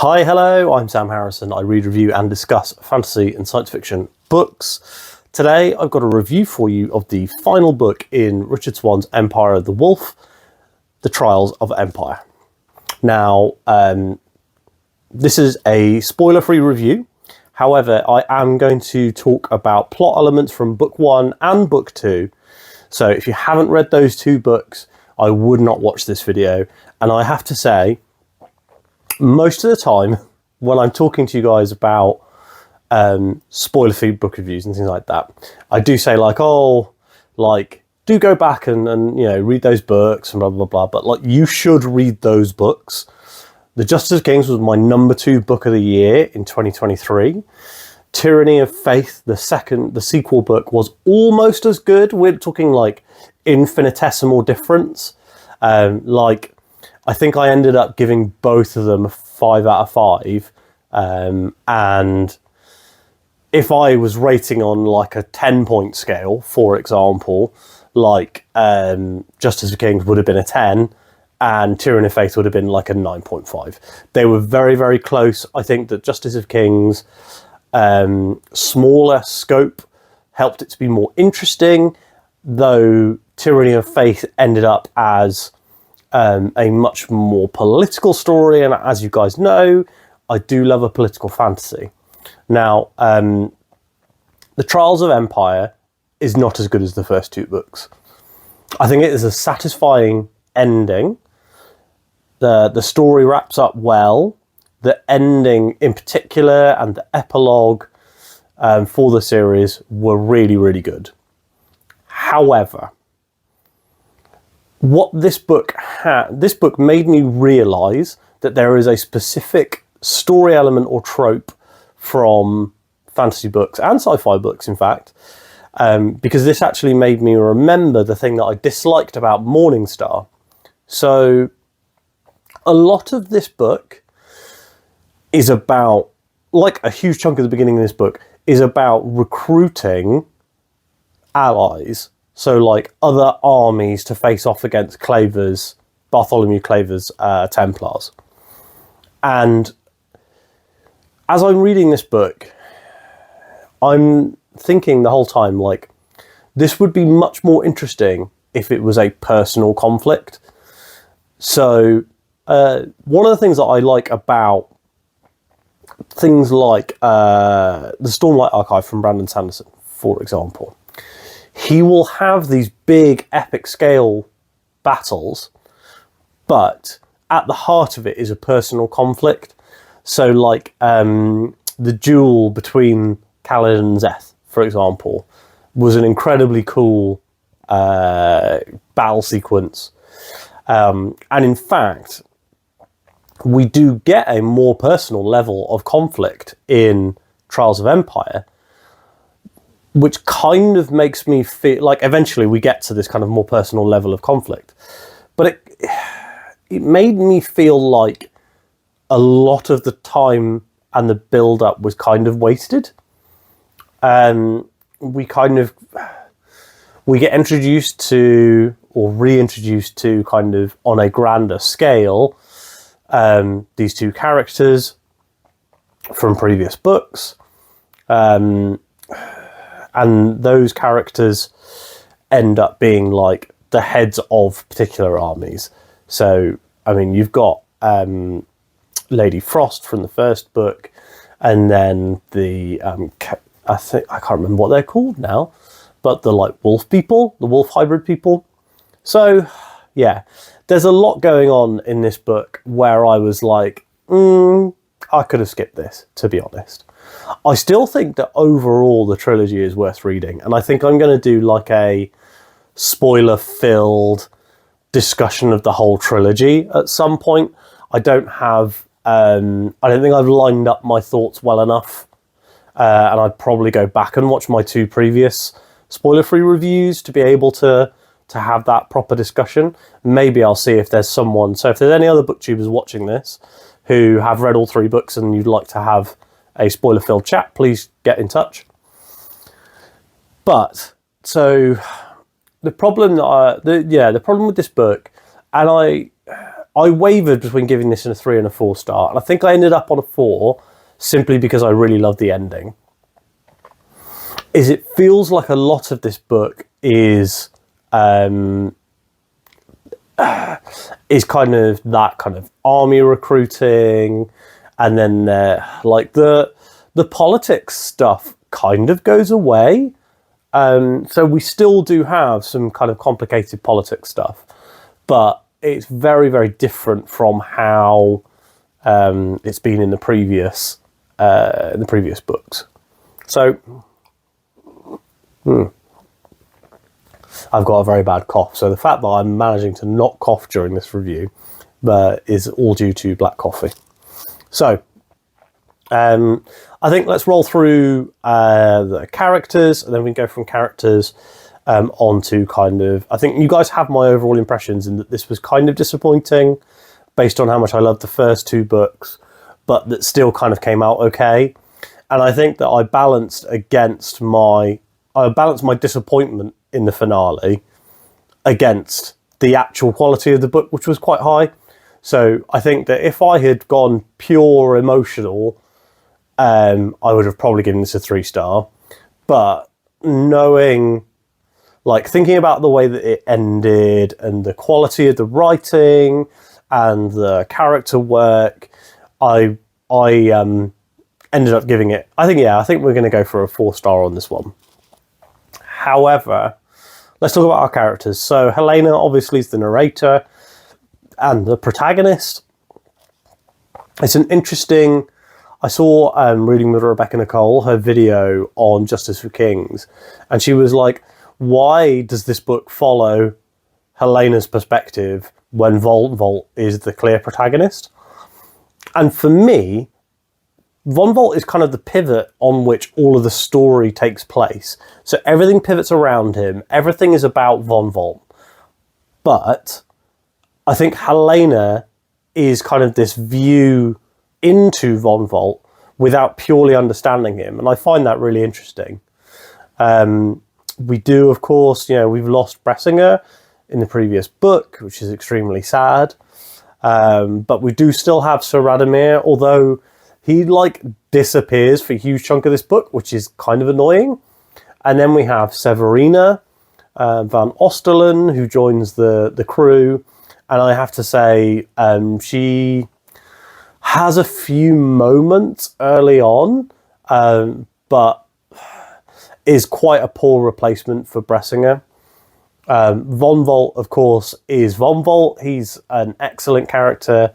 Hi, hello, I'm Sam Harrison. I read, review and discuss fantasy and science fiction books. Today I've got a review for you of the final book in Richard Swan's Empire of the Wolf, The Trials of Empire. Now, this is a spoiler-free review. However, I am going to talk about plot elements from book 1 and book 2. So if you haven't read those two books, I would not watch this video. And I have to say, most of the time when I'm talking to you guys about spoiler-free book reviews and things like that, I do say do go back and read those books and blah, blah, blah. But you should read those books. The Justice of Kings was my number 2 book of the year in 2023. Tyranny of Faith, the sequel book, was almost as good. We're talking infinitesimal difference. I think I ended up giving both of them a 5 out of 5. And if I was rating on a 10-point scale, for example, Justice of Kings would have been a 10 and Tyranny of Faith would have been a 9.5. They were very, very close. I think that Justice of Kings' smaller scope helped it to be more interesting, though Tyranny of Faith ended up as a much more political story, and as you guys know, I do love a political fantasy. Now, The Trials of Empire is not as good as the first 2 books. I think it is a satisfying ending. The story wraps up well. The ending in particular and the epilogue for the series were really, really good. However, what this book made me realise that there is a specific story element or trope from fantasy books and sci-fi books, in fact, because this actually made me remember the thing that I disliked about Morningstar. So a lot of this book is about, a huge chunk of the beginning of this book is about recruiting allies. So other armies to face off against Bartholomew Claver's Templars. And as I'm reading this book, I'm thinking the whole time, this would be much more interesting if it was a personal conflict. So one of the things that I like about things like the Stormlight Archive from Brandon Sanderson, for example, he will have these big epic scale battles, but at the heart of it is a personal conflict. So the duel between Khalid and Zeth, for example, was an incredibly cool battle sequence. And in fact, we do get a more personal level of conflict in Trials of Empire, which kind of makes me feel eventually we get to this kind of more personal level of conflict. But it made me feel like a lot of the time and the build-up was kind of wasted. We get introduced to, or reintroduced to, kind of on a grander scale, these 2 characters from previous books. And those characters end up being the heads of particular armies. So, you've got Lady Frost from the first book, and then the I can't remember what they're called now, but the wolf people, the wolf hybrid people. So, yeah, there's a lot going on in this book where I was I could have skipped this, to be honest. I still think that overall the trilogy is worth reading, and I think I'm going to do a spoiler-filled discussion of the whole trilogy at some point. I don't think I've lined up my thoughts well enough, and I'd probably go back and watch my 2 previous spoiler-free reviews to be able to have that proper discussion. Maybe I'll see if there's someone, so if there's any other booktubers watching this who have read all 3 books and you'd like to have a spoiler-filled chat, please get in touch. But so the problem with this book, and I wavered between giving this a 3 and a 4 star, and I think I ended up on a 4 simply because I really love the ending. It feels like a lot of this book is kind of that kind of army recruiting, and then like the politics stuff kind of goes away. So we still do have some kind of complicated politics stuff, but it's very, very different from how it's been in the previous books. So I've got a very bad cough. So the fact that I'm managing to not cough during this review is all due to black coffee. So I think let's roll through the characters, and then we can go from characters onto kind of... I think you guys have my overall impressions in that this was kind of disappointing based on how much I loved the first 2 books, but that still kind of came out okay. And I think that I balanced my disappointment in the finale against the actual quality of the book, which was quite high. So I think that if I had gone pure emotional, I would have probably given this a 3 star. But thinking about the way that it ended and the quality of the writing and the character work, I ended up giving it... I think we're going to go for a 4 star on this one. However, let's talk about our characters. So Helena obviously is the narrator and the protagonist. It's an interesting... I saw, reading with Rebecca Nicole, her video on Justice for Kings, and she was like, why does this book follow Helena's perspective when Volt is the clear protagonist? And for me, Von Volt is kind of the pivot on which all of the story takes place. So everything pivots around him. Everything is about Von Volt. But I think Helena is kind of this view into Von Volt without purely understanding him. And I find that really interesting. We do, of course, we've lost Bressinger in the previous book, which is extremely sad. But we do still have Sir Radomir, although he disappears for a huge chunk of this book, which is kind of annoying. And then we have Severina van Ostelen, who joins the crew. And I have to say, she has a few moments early on, but is quite a poor replacement for Bressinger. Von Volt, of course, is Von Volt. He's an excellent character.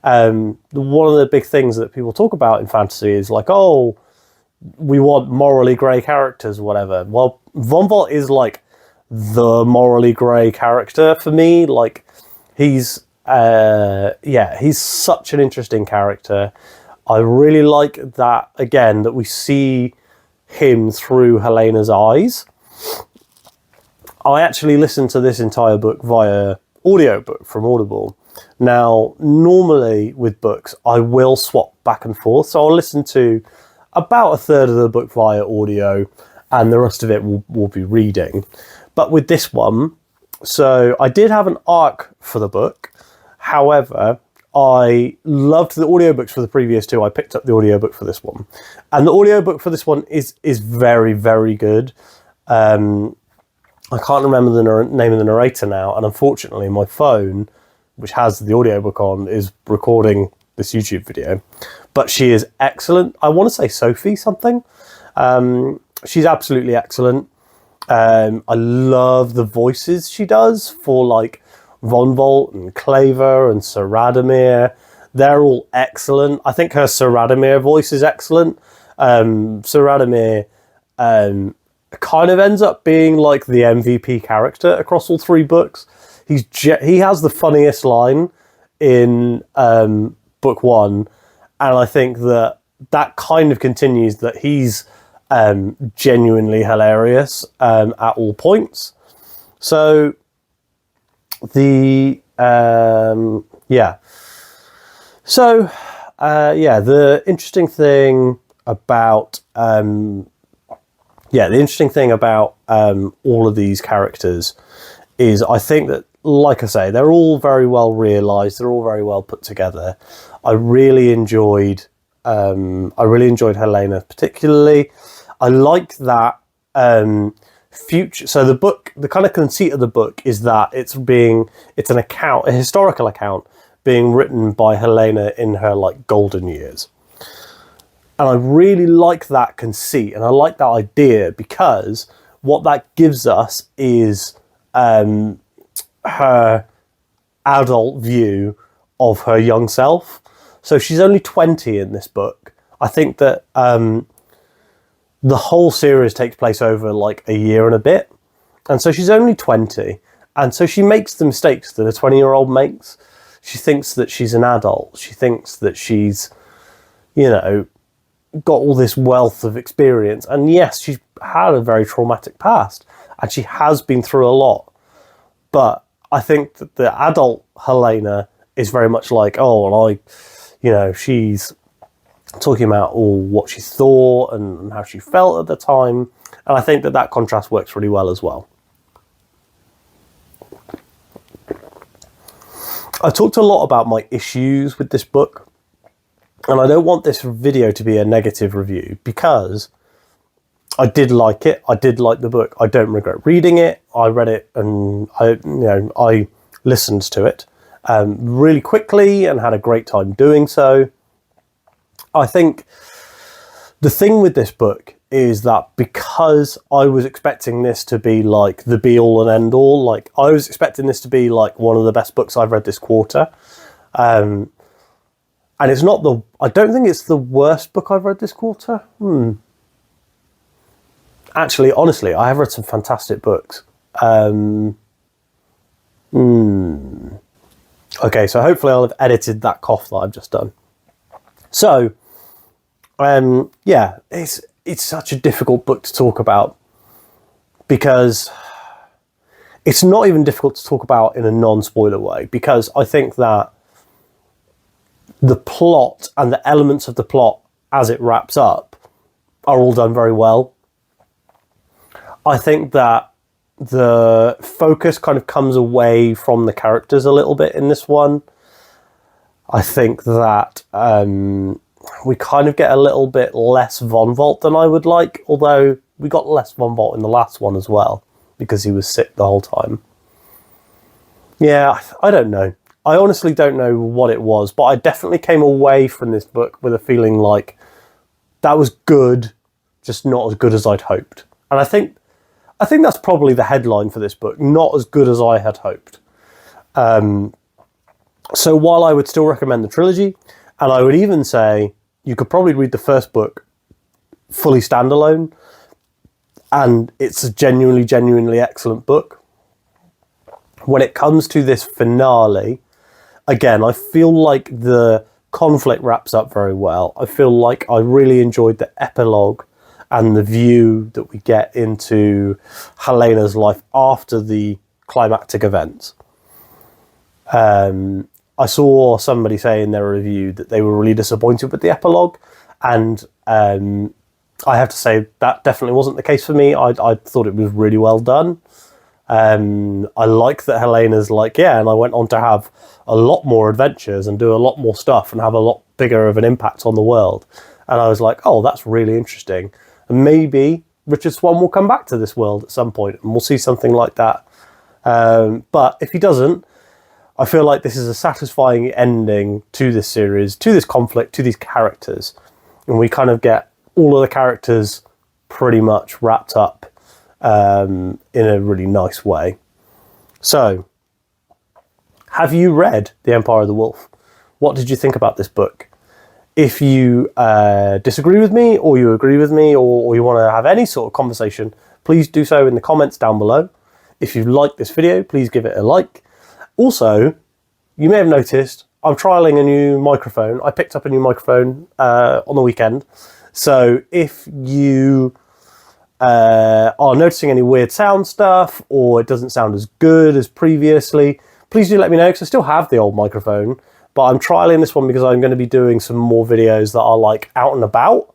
One of the big things that people talk about in fantasy is like, oh, we want morally grey characters or whatever. Well, Von Volt is like the morally grey character for me. Like, he's such an interesting character. I really like that, again, that we see him through Helena's eyes. I actually listened to this entire book via audiobook from Audible. Now, normally with books, I will swap back and forth. So I'll listen to about a third of the book via audio and the rest of it will be reading. But with this one, so I did have an arc for the book. However, I loved the audiobooks for the previous 2. I picked up the audiobook for this one. And the audiobook for this one is very, very good. I can't remember the name of the narrator now, and unfortunately my phone, which has the audiobook on, is recording this YouTube video. But she is excellent. I want to say Sophie something. She's absolutely excellent. I love the voices she does for like Von Volt and Claver and Sir Radomir. They're all excellent. I think her Sir Radomir voice is excellent. Sir Radomir kind of ends up being like the MVP character across all 3 books. He has the funniest line in book 1, and I think that kind of continues, that he's genuinely hilarious at all points. So the the interesting thing about all of these characters is, I think that like I say, they're all very well realised. They're all very well put together. I really enjoyed Helena particularly. I like that future. So the book, the kind of conceit of the book is that it's an account, a historical account being written by Helena in her like golden years. And I really like that conceit, and I like that idea, because what that gives us is her adult view of her young self. So she's only 20 in this book. I think that the whole series takes place over like a year and a bit. And so she's only 20. And so she makes the mistakes that a 20-year-old makes. She thinks that she's an adult. She thinks that she's, you know, got all this wealth of experience. And yes, she's had a very traumatic past, and she has been through a lot. But I think that the adult Helena is very much like, oh, well, you know, she's talking about all what she thought and how she felt at the time. And I think that that contrast works really well as well. I talked a lot about my issues with this book, and I don't want this video to be a negative review, because I did like it. I did like the book. I don't regret reading it. I read it and I listened to it really quickly and had a great time doing so. I think the thing with this book is that because I was expecting this to be like the be all and end all, like I was expecting this to be like one of the best books I've read this quarter. And it's not I don't think it's the worst book I've read this quarter. Actually, honestly, I have read some fantastic books. Okay, so hopefully I'll have edited that cough that I've just done. So, yeah, it's such a difficult book to talk about, because it's not even difficult to talk about in a non-spoiler way, because I think that the plot and the elements of the plot as it wraps up are all done very well. I think that the focus kind of comes away from the characters a little bit in this one. I think that we kind of get a little bit less Von Volt than I would like, although we got less Von Volt in the last one as well, because he was sick the whole time. Yeah, I don't know. I honestly don't know what it was, but I definitely came away from this book with a feeling like that was good, just not as good as I'd hoped. And I think that's probably the headline for this book, not as good as I had hoped. So while I would still recommend the trilogy, and I would even say you could probably read the first book fully standalone, and it's a genuinely excellent book. When it comes to this finale, again, I feel like the conflict wraps up very well. I feel like I really enjoyed the epilogue and the view that we get into Helena's life after the climactic events. I saw somebody say in their review that they were really disappointed with the epilogue, and I have to say that definitely wasn't the case for me. I thought it was really well done. I like that Helena's like, yeah, and I went on to have a lot more adventures and do a lot more stuff and have a lot bigger of an impact on the world. And I was like, oh, that's really interesting. And maybe Richard Swan will come back to this world at some point and we'll see something like that. But if he doesn't, I feel like this is a satisfying ending to this series, to this conflict, to these characters. And we kind of get all of the characters pretty much wrapped up in a really nice way. So, have you read The Empire of the Wolf? What did you think about this book? If you disagree with me, or you agree with me, or you want to have any sort of conversation, please do so in the comments down below. If you like this video, please give it a like. Also, you may have noticed I'm trialing a new microphone. I picked up a new microphone on the weekend. So if you are noticing any weird sound stuff, or it doesn't sound as good as previously, please do let me know, because I still have the old microphone, but I'm trialing this one because I'm going to be doing some more videos that are like out and about,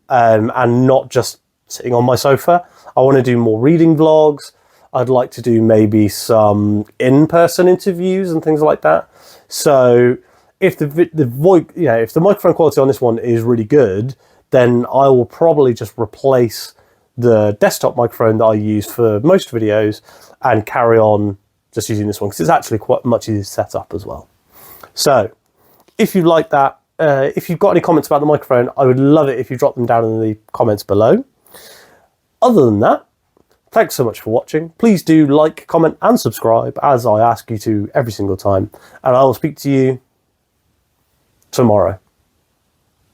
and not just sitting on my sofa. I want to do more reading vlogs. I'd like to do maybe some in-person interviews and things like that. So if if the microphone quality on this one is really good, then I will probably just replace the desktop microphone that I use for most videos and carry on just using this one, because it's actually quite much easier to set up as well. So if you like that, if you've got any comments about the microphone, I would love it if you drop them down in the comments below. Other than that, thanks so much for watching. Please do like, comment and subscribe, as I ask you to every single time. And I will speak to you tomorrow.